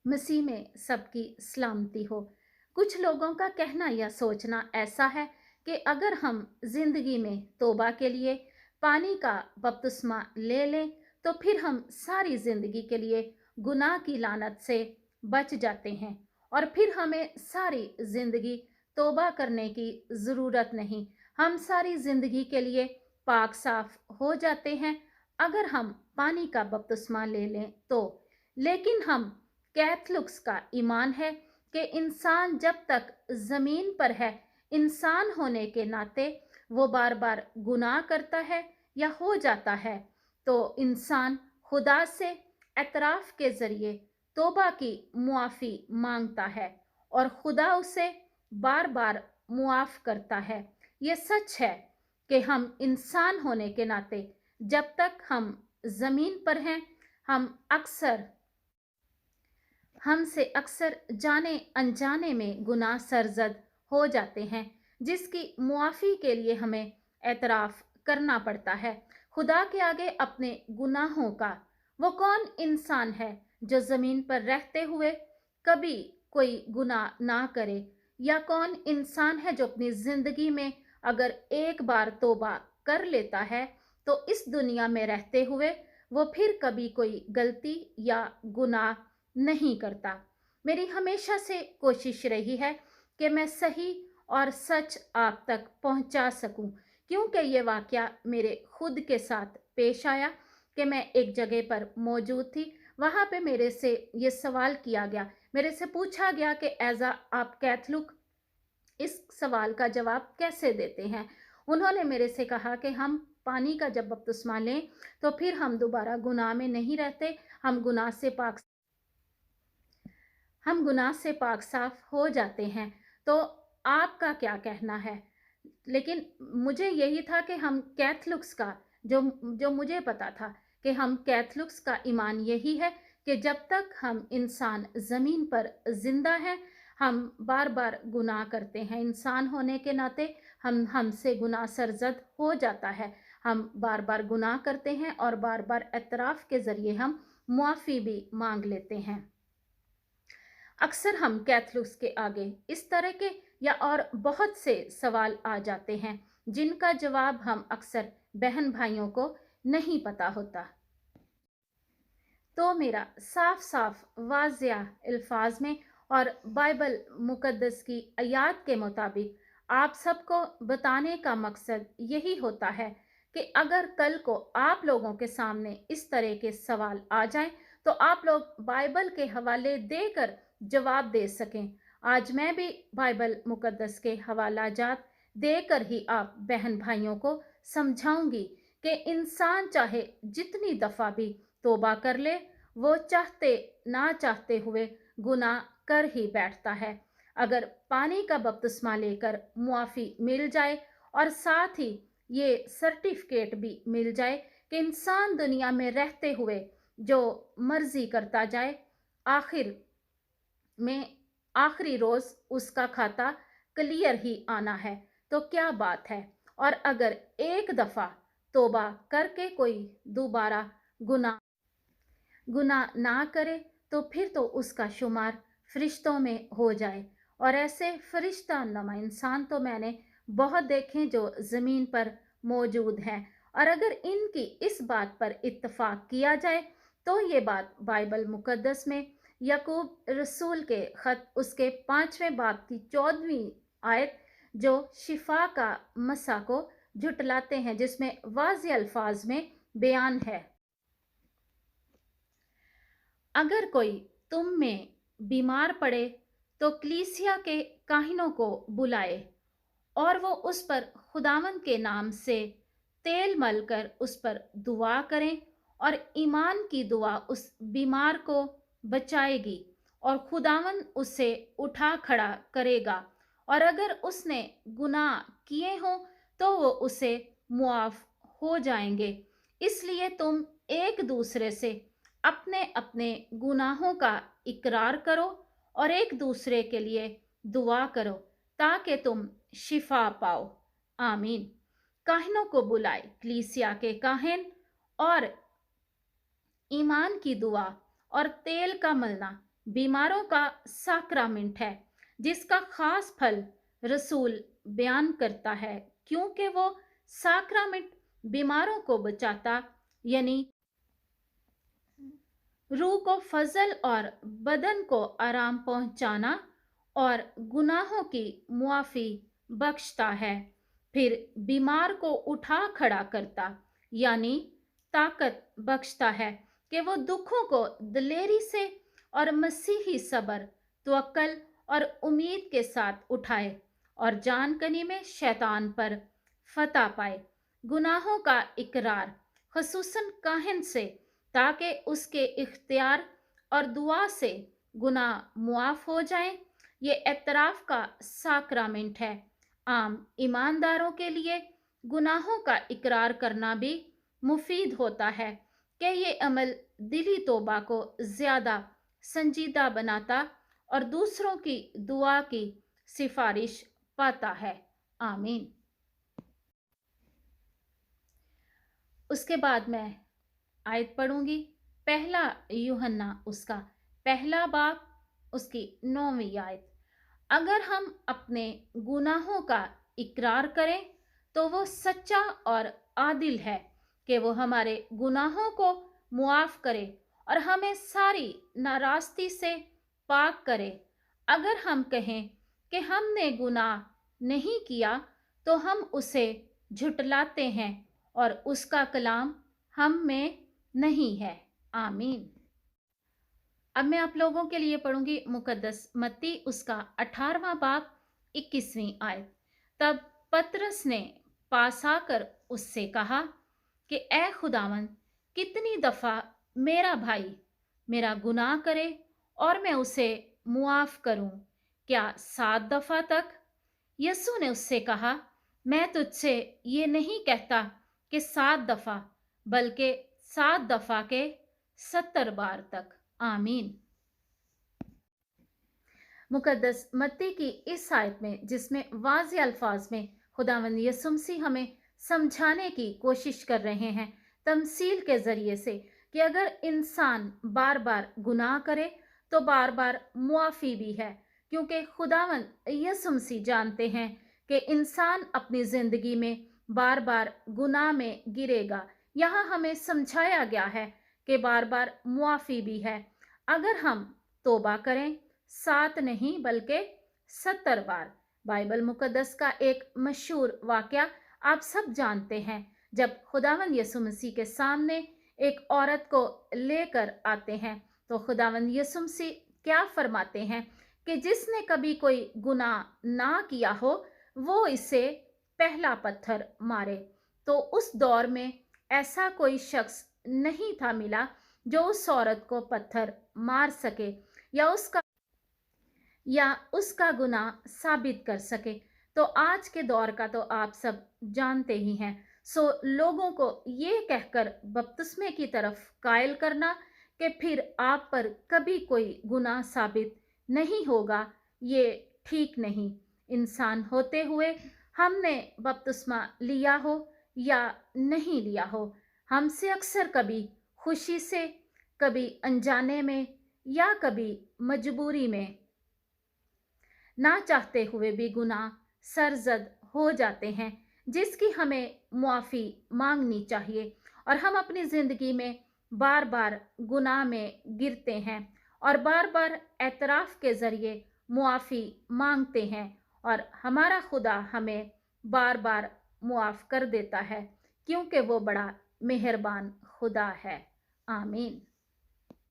मसीह में सबकी सलामती हो। कुछ लोगों का कहना या सोचना ऐसा है कि अगर हम जिंदगी में तौबा के लिए पानी का बपतिस्मा ले लें तो फिर हम सारी जिंदगी के लिए गुनाह की लानत से बच जाते हैं और फिर हमें सारी जिंदगी तौबा करने की ज़रूरत नहीं। हम सारी जिंदगी के लिए पाक साफ हो जाते हैं अगर हम पानी का बपतिस्मा ले लें तो। लेकिन हम कैथलिक्स का ईमान है कि इंसान जब तक ज़मीन पर है, इंसान होने के नाते वो बार बार गुनाह करता है या हो जाता है, तो इंसान खुदा से एतराफ़ के ज़रिए तौबा की मुआफ़ी मांगता है और खुदा उसे बार बार मुआफ़ करता है। ये सच है कि हम इंसान होने के नाते जब तक हम ज़मीन पर हैं, हमसे अक्सर जाने अनजाने में गुनाह सरजद हो जाते हैं, जिसकी मुआफ़ी के लिए हमें एतराफ़ करना पड़ता है खुदा के आगे अपने गुनाहों का। वो कौन इंसान है जो ज़मीन पर रहते हुए कभी कोई गुनाह ना करे, या कौन इंसान है जो अपनी ज़िंदगी में अगर एक बार तौबा कर लेता है तो इस दुनिया में रहते हुए वो फिर कभी कोई गलती या गुनाह नहीं करता। मेरी हमेशा से कोशिश रही है कि मैं सही और सच आप तक पहुंचा सकूं, क्योंकि ये वाकया मेरे खुद के साथ पेश आया कि मैं एक जगह पर मौजूद थी। वहाँ पे मेरे से ये सवाल किया गया, मेरे से पूछा गया कि एज़ आप कैथलिक इस सवाल का जवाब कैसे देते हैं। उन्होंने मेरे से कहा कि हम पानी का जब बपतिस्मा लें तो फिर हम दोबारा गुनाह में नहीं रहते, हम गुनाह से पाक साफ हो जाते हैं। तो आपका क्या कहना है? लेकिन मुझे यही था कि हम कैथलिक्स का जो जो मुझे पता था कि हम कैथलिक्स का ईमान यही है कि जब तक हम इंसान ज़मीन पर ज़िंदा हैं, हम बार बार गुनाह करते हैं। इंसान होने के नाते हमसे गुनाह सरजद हो जाता है। हम बार बार गुनाह करते हैं और बार बार एतराफ़ के ज़रिए हम मुआफ़ी भी मांग लेते हैं। अक्सर हम कैथलिक्स के आगे इस तरह के या और बहुत से सवाल आ जाते हैं जिनका जवाब हम अक्सर बहन भाइयों को नहीं पता होता। तो मेरा साफ साफ वाज़िया अल्फाज में और बाइबल मुकद्दस की आयत के मुताबिक आप सबको बताने का मकसद यही होता है कि अगर कल को आप लोगों के सामने इस तरह के सवाल आ जाएं तो आप लोग बाइबल के हवाले देकर जवाब दे सकें। आज मैं भी बाइबल मुकद्दस के हवाला जात देकर ही आप बहन भाइयों को समझाऊंगी कि इंसान चाहे जितनी दफ़ा भी तौबा कर ले, वो चाहते ना चाहते हुए गुनाह कर ही बैठता है। अगर पानी का बपतिस्मा लेकर मुआफ़ी मिल जाए और साथ ही ये सर्टिफिकेट भी मिल जाए कि इंसान दुनिया में रहते हुए जो मर्जी करता जाए, आखिर में आखिरी रोज़ उसका खाता क्लियर ही आना है, तो क्या बात है। और अगर एक दफ़ा तौबा करके कोई दोबारा गुनाह गुनाह ना करे तो फिर तो उसका शुमार फरिश्तों में हो जाए। और ऐसे फरिश्ता नमा इंसान तो मैंने बहुत देखे जो ज़मीन पर मौजूद हैं। और अगर इनकी इस बात पर इत्तफाक किया जाए तो ये बात बाइबल मुकद्दस में याकूब रसूल के ख़त उसके 5वें बाब की 14वीं आयत जो शिफा का मसा को झुटलाते हैं, जिसमें वाज़े अल्फाज में बयान है, अगर कोई तुम में बीमार पड़े तो कलीसिया के काहिनों को बुलाए और वो उस पर खुदावन के नाम से तेल मलकर उस पर दुआ करें और ईमान की दुआ उस बीमार को बचाएगी और खुदावन उसे उठा खड़ा करेगा। और अगर उसने गुनाह किए हों तो वो उसे मुआफ हो जाएंगे। इसलिए तुम एक दूसरे से अपने अपने गुनाहों का इकरार करो और एक दूसरे के लिए दुआ करो ताकि तुम शिफा पाओ। आमीन। काहिनों को बुलाए, कलीसिया के काहिन, और ईमान की दुआ और तेल का मलना बीमारों का साक्रामेंट है, जिसका खास फल रसूल बयान करता है, क्योंकि वो साक्रामेंट बीमारों को बचाता, यानी रूह को फजल और बदन को आराम पहुंचाना और गुनाहों की मुआफी बख्शता है। फिर बीमार को उठा खड़ा करता, यानी ताकत बख्शता है कि वो दुखों को दिलेरी से और मसीही सब्र, तवक्कल और उम्मीद के साथ उठाए और जानकनी में शैतान पर फतह पाए। गुनाहों का इकरार, खसूसन काहिन से, ताकि उसके इख्तियार और दुआ से गुनाह मुआफ हो जाएं। ये एतराफ़ का साक्रामेंट है। आम ईमानदारों के लिए गुनाहों का इकरार करना भी मुफीद होता है कि ये अमल दिली तौबा को ज़्यादा संजीदा बनाता और दूसरों की दुआ की सिफारिश पाता है। आमीन। उसके बाद मैं आयत पढ़ूंगी। पहला यूहन्ना उसका पहला बाब उसकी 9वीं आयत। अगर हम अपने गुनाहों का इकरार करें तो वो सच्चा और आदिल है कि वो हमारे गुनाहों को मुआफ करे और हमें सारी नाराज़गी से पाक करे। अगर हम कहें कि हमने गुनाह नहीं किया तो हम उसे झुटलाते हैं और उसका कलाम हम में नहीं है। आमीन। अब मैं आप लोगों के लिए पढ़ूंगी मुकद्दस मत्ती उसका 18वां बाब 21वीं आयत। तब पतरस ने पास आकर उससे कहा कि ए खुदावन, कितनी दफ़ा मेरा भाई मेरा गुनाह करे और मैं उसे मुआफ करूं? क्या 7 दफ़ा तक? यसु ने उससे कहा, मैं तुझसे ये नहीं कहता कि 7 दफ़ा, बल्कि 7 दफ़ा के 70 बार तक। आमीन। मुकद्दस मत्ती की इस आयत में, जिसमें वाज़े अल्फाज में खुदावंद यीशु मसीह हमें समझाने की कोशिश कर रहे हैं तमसील के ज़रिए से, कि अगर इंसान बार बार गुनाह करे तो बार बार मुआफ़ी भी है, क्योंकि खुदावंद यीशु मसीह जानते हैं कि इंसान अपनी ज़िंदगी में बार बार गुनाह में गिरेगा। यहाँ हमें समझाया गया है कि बार बार मुआफ़ी भी है। अगर हम तौबा करें 7 नहीं बल्कि 70 बार। बाइबल मुकद्दस का एक मशहूर वाक़या आप सब जानते हैं, जब खुदावंद यीशु मसीह के सामने एक औरत को लेकर आते हैं तो खुदावंद यीशु मसीह क्या फरमाते हैं कि जिसने कभी कोई गुनाह ना किया हो वो इसे पहला पत्थर मारे। तो उस दौर में ऐसा कोई शख्स नहीं था मिला जो उस औरत को पत्थर मार सके या उसका गुनाह साबित कर सके। तो आज के दौर का तो आप सब जानते ही हैं। सो लोगों को ये कहकर बपतिस्मे की तरफ कायल करना कि फिर आप पर कभी कोई गुनाह साबित नहीं होगा, ये ठीक नहीं। इंसान होते हुए हमने बपतिस्मा लिया हो या नहीं लिया हो, हमसे अक्सर कभी खुशी से, कभी अनजाने में या कभी मजबूरी में, ना चाहते हुए भी गुनाह सरजद हो जाते हैं, जिसकी हमें मुआफ़ी मांगनी चाहिए। और हम अपनी ज़िंदगी में बार बार गुनाह में गिरते हैं और बार बार एतराफ़ के ज़रिए मुआफ़ी मांगते हैं और हमारा खुदा हमें बार बार मुआफ़ कर देता है, क्योंकि वो बड़ा मेहरबान खुदा है। आमीन।